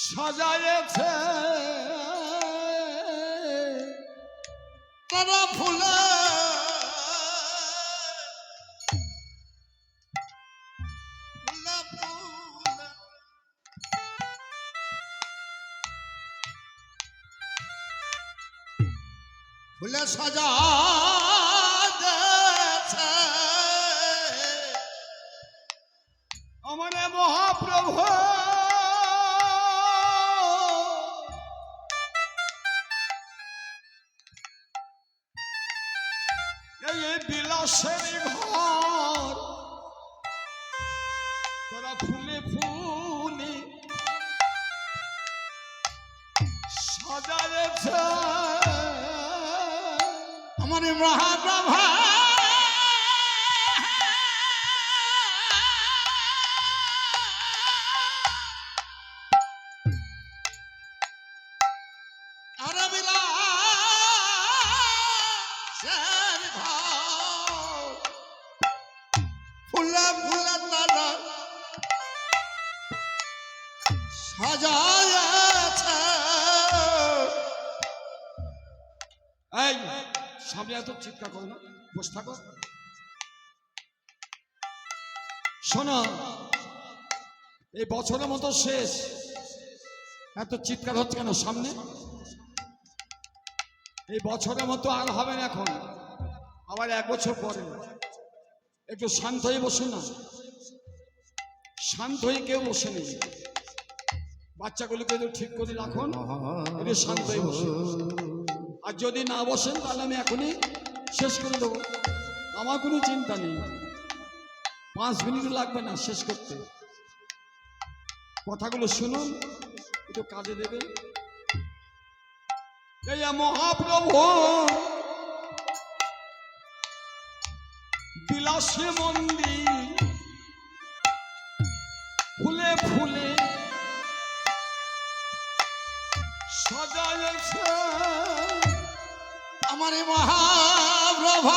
সাজায়েছে তারা ফুলে ফুলে সাজায়েছে আমার মহাপ্রভু এই বিলাসের ঘর তারা ফুলে ফুলে সাজায়েছে আমার মহাপ্রভু আর বিলাসের ঘর ফুলে ফুলে তারা সাজায়েছে। এই সামনে এত চিৎকার করো না, বসে থাকো। শোনো, এই বছরের মতো শেষ, এত চিৎকার হচ্ছে কেন? সামনে এই বছরের মতো আর হবে না, এখন আবার 1 বছর পরে। একটু শান্ত হয়ে বসুন না, শান্ত হয়ে কেউ বসে নেই। বাচ্চাগুলোকে একটু ঠিক করে রাখুন, একটু শান্ত হয়ে বসুন। আর যদি না বসেন তাহলে আমি এখনই শেষ করে দেবো, আমার কোনো চিন্তা নেই। 5 মিনিট লাগবে না শেষ করতে। কথাগুলো শুনুন, একটু কাজে দেবে। এই মহাপ্রভু বিলাসে মন্দির ফুলে ফুলে সাজায়েছে আমার মহাপ্রভু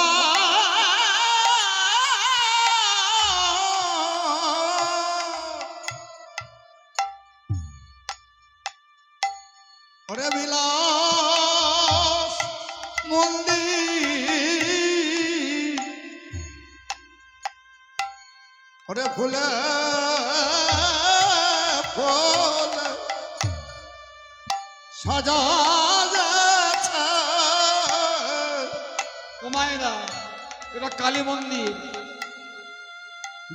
ওরে বিলাস মন্দির ওরে ফুলে ফুলে সাজায়েছে। ও মায়েরা, এটা কালী মন্দির,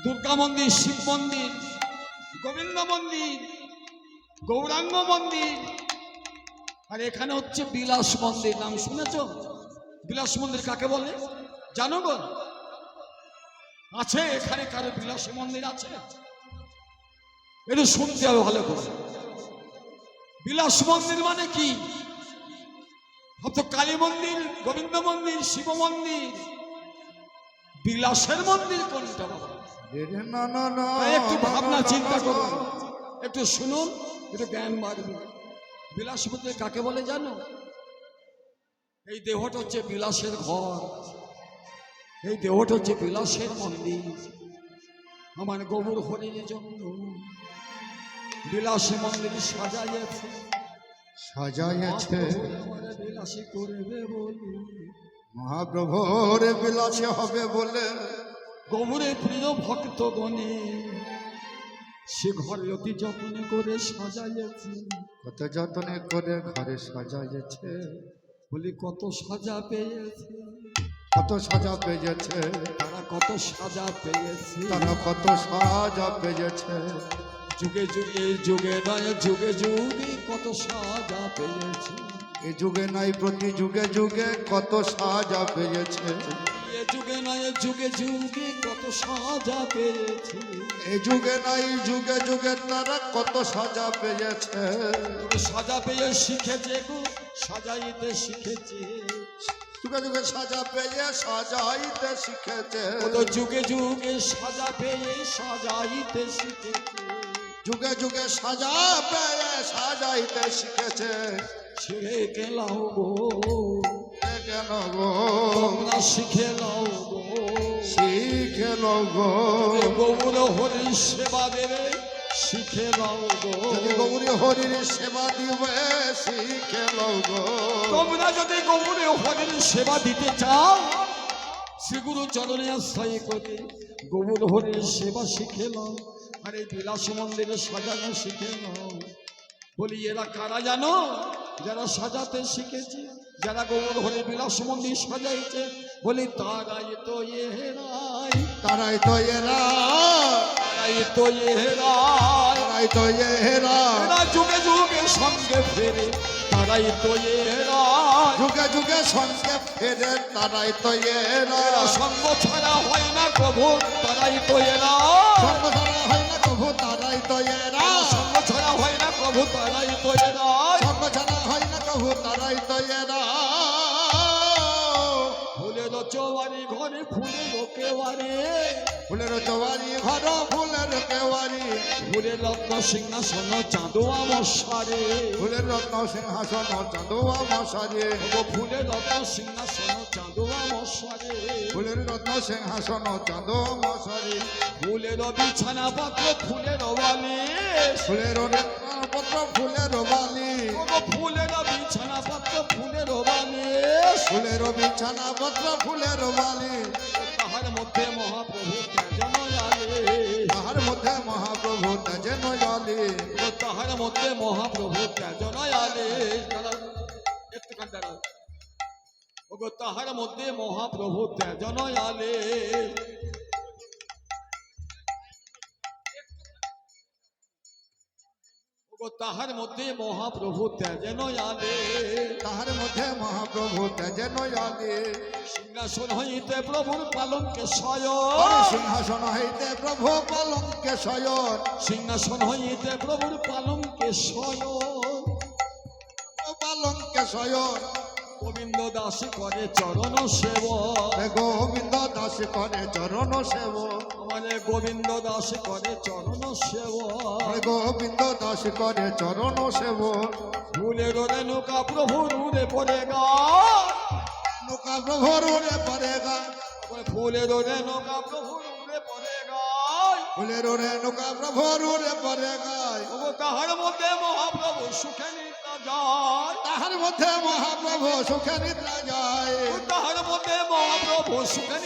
দুর্গা মন্দির, শিব মন্দির, গোবিন্দ মন্দির, গৌরাঙ্গ মন্দির, আর এখানে হচ্ছে বিলাস মন্দির। নাম শুনেছ? বিলাস মন্দির কাকে বলে জানো গো? আছে এখানে কারো বিলাস মন্দির আছে? এটা শুনতে হবে ভালো করে। বিলাস মন্দির মানে কি? তো কালী মন্দির, গোবিন্দ মন্দির, শিব মন্দির, বিলাসের মন্দির কোনটা বাবা? একটু ভাবনা চিন্তা করুন, একটু শুনুন, একটু জ্ঞান বাড়বে। বিলাস মন্দির কাকে বলে জানো? এই দেহটা হচ্ছে বিলাসের ঘর, এই দেহটা হচ্ছে বিলাসের মন্দির। আমার গোবর হরিণের জন্য বিলাসী মন্দির সাজাইয়েছে সাজাইয়েছে বিলাসী করবে বলে, মহাপ্রভুর বিলাসে হবে বলে গোবরে প্রিয় ভক্ত গণে সে ঘরে অতি যত্ন করে সাজাইয়েছে। কত যত্নে করে ঘরে সাজাইয়েছে, বলি কত সাজা পেয়েছে, কত সাজা পেয়েছে তারা কত সাজা পেয়েছে, তারা কত সাজা পেয়েছে। যুগে যুগে, যুগে নয় যুগে যুগে কত সাজা পেয়েছে। এ যুগে নাই প্রতি যুগে যুগে কত সাজা পেয়েছে। এ যুগে নয় যুগে যুগে কত সাজা পেয়েছে। এ যুগে নাই যুগে যুগে তারা কত সাজা পেয়েছে। সাজা পেয়ে শিখেছে গো, সাজাইতে শিখেছে। যুগে যুগে সাজা পেয়ে সাজাইতে শিখেছে। কত যুগে যুগে সাজা পেয়ে সাজাইতে শিখেছে। যুগে যুগে সাজা পেয়ে সাজাইতে শিখেছে। ছেড়ে গেলাও গো কেন গো তোমরা শিখে নাও গো, শিখে নাও গো গৌর হরি সেবা দেবে শিখে লও গো। যদি গৌরী হরির সেবা দিবে শিখে লও গো। তোমরা যদি গৌরী হরির সেবা দিতে চাও, শ্রীগুরু চরণে আশ্রয় করে গৌর হরির সেবা শিখে নাও, আর এই বিলাস মন্দিরে সাজানো শিখে নাও। বলি এরা কারা জানো? যারা সাজাতে শিখেছে, যারা গৌর হরির বিলাস মন্দির সাজাইছে, বলি তারাই তো এরাই, তারাই তো এরা, তারাই তো এরাই, তারাই তো এরা, এরা যুগে যুগে সঙ্গে ফেরে, তারাই তো এরা, যুগে যুগে সঙ্গে ফেরে, তারাই তো এরা। এরা সঙ্গ ছাড়া হয় না প্রভু, তারাই তো এরা, সঙ্গ ছাড়া হয় না প্রভু, তারাই তো এরা। সঙ্গ ছাড়া হয় না প্রভু, তারাই তো এরা। সঙ্গ ছাড়া হয় না প্রভু, তারাই তো এরা। ফুলের চৌবারি ঘরে ফুলের কেওয়ারে, ফুলের চৌবারি ঘর ফুলের কেওয়ারি, ফুলের রত্ন সিংহাসন চাঁদোয়া মশারে, ফুলের রত্ন সিংহাসন চাঁদোয়া মশারে, ফুলের রত্ন সিংহাসন চাঁদোয়া মশারে, ফুলের রত্ন সিংহাসন চাঁদোয়া মশারে, ফুলের বিছানা পাত্র ফুলের বালিশ, ফুলের পত্র ফুলের বালি, ফুলের বিছানা পাত্র ফুলের বালিশ, ফুলের বিছানা পত্র ফুলের বালি, তাহার মধ্যে মহাপ্রভু যেন জানে, তাহার মধ্যে মহাপ্রভু তেজে নয়ালি, তাহার মধ্যে মহাপ্রভু যেন জানে। একটুখানি দাঁড়াও। ওগো তাহার মধ্যে মহাপ্রভু যেন জানে, ওগো তাহার মধ্যে মহাপ্রভু যেন জানে। তাহার মধ্যে মহাপ্রভু তেজে নয়ালি, সিংহাসন হইতে প্রভুর পালঙ্কে শয়ন, সিংহাসন হইতে প্রভু পালঙ্কে শয়ন, সিংহাসন হইতে প্রভুর পালঙ্কে শয়ন, পালঙ্কে শয়ন, গোবিন্দ দাস করে চরণ সেবক, গোবিন্দ দাস করে চরণ সেব, আমারে গোবিন্দ দাস করে চরণ সেবক, গোবিন্দ দাস করে চরণ সেব, ফুলের রেণুকা প্রভুর উড়ে পড়ে গা, নৌকা প্রভুর উড়ে পড়ে গা, ফুলের রেণুকা প্রভুর উড়ে পড়ে গা, ফুলের নৌকা প্রভুর উড়ে পড়ে গায়, তাহার মধ্যে মহাপ্রভু সুখে নিদ্রা যায়, তাহার মধ্যে মহাপ্রভু সুখে নিদ্রা যায়, তাহার মধ্যে মহাপ্রভু সুখে